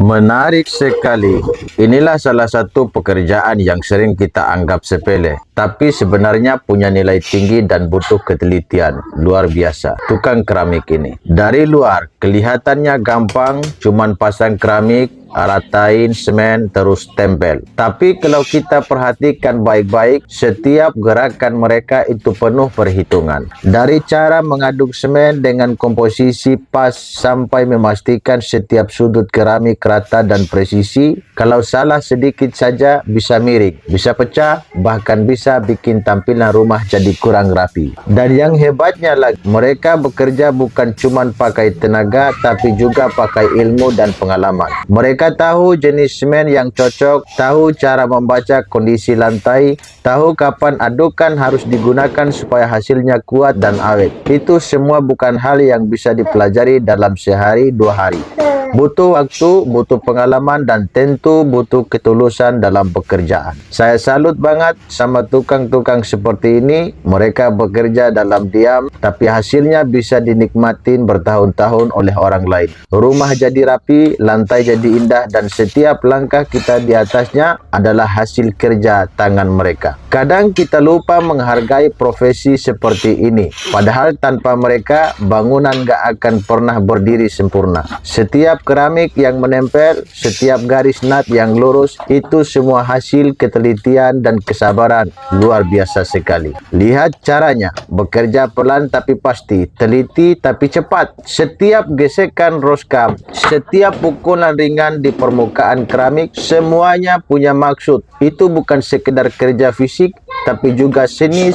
Menarik sekali. Inilah salah satu pekerjaan yang sering kita anggap sepele, tapi sebenarnya punya nilai tinggi dan butuh ketelitian. Luar biasa. Tukang keramik ini. Dari luar, kelihatannya gampang, cuman pasang keramik, ratain semen, terus tempel. Tapi kalau kita perhatikan baik-baik, setiap gerakan mereka itu penuh perhitungan. Dari cara mengaduk semen dengan komposisi pas sampai memastikan setiap sudut keramik rata dan presisi. Kalau salah sedikit saja bisa miring, bisa pecah, bahkan bisa bikin tampilan rumah jadi kurang rapi. Dan yang hebatnya lagi, mereka bekerja bukan cuma pakai tenaga, tapi juga pakai ilmu dan pengalaman. Mereka tahu jenis semen yang cocok, tahu cara membaca kondisi lantai, tahu kapan adukan harus digunakan supaya hasilnya kuat dan awet. Itu semua bukan hal yang bisa dipelajari dalam sehari dua hari. Butuh waktu, butuh pengalaman, dan tentu butuh ketulusan dalam pekerjaan. Saya salut banget sama tukang-tukang seperti ini. Mereka bekerja dalam diam, tapi hasilnya bisa dinikmatin bertahun-tahun oleh orang lain. Rumah jadi rapi, lantai jadi indah, dan setiap langkah kita di atasnya adalah hasil kerja tangan mereka. Kadang kita lupa menghargai profesi seperti ini. Padahal tanpa mereka, bangunan gak akan pernah berdiri sempurna. Setiap keramik yang menempel, setiap garis nat yang lurus, itu semua hasil ketelitian dan kesabaran. Luar biasa sekali. Lihat caranya, bekerja pelan tapi pasti, teliti tapi cepat. Setiap gesekan roskam, setiap pukulan ringan di permukaan keramik, semuanya punya maksud. Itu bukan sekedar kerja fisik, tapi juga seni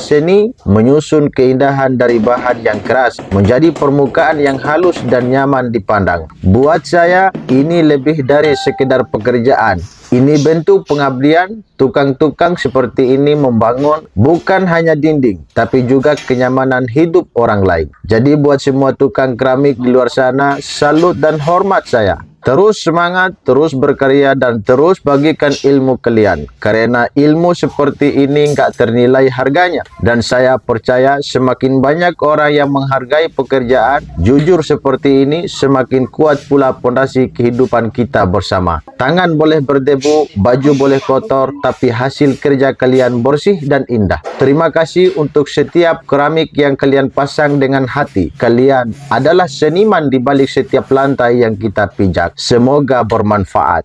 menyusun keindahan dari bahan yang keras menjadi permukaan yang halus dan nyaman dipandang. Buat saya, ini lebih dari sekedar pekerjaan. Ini bentuk pengabdian. Tukang-tukang seperti ini membangun bukan hanya dinding, tapi juga kenyamanan hidup orang lain. Jadi buat semua tukang keramik di luar sana, salut dan hormat saya. Terus semangat, terus berkarya, dan terus bagikan ilmu kalian. Karena ilmu seperti ini nggak ternilai harganya. Dan saya percaya semakin banyak orang yang menghargai pekerjaan jujur seperti ini, semakin kuat pula pondasi kehidupan kita bersama. Tangan boleh berdebu, baju boleh kotor, tapi hasil kerja kalian bersih dan indah. Terima kasih untuk setiap keramik yang kalian pasang dengan hati. Kalian adalah seniman di balik setiap lantai yang kita pijak. Semoga bermanfaat.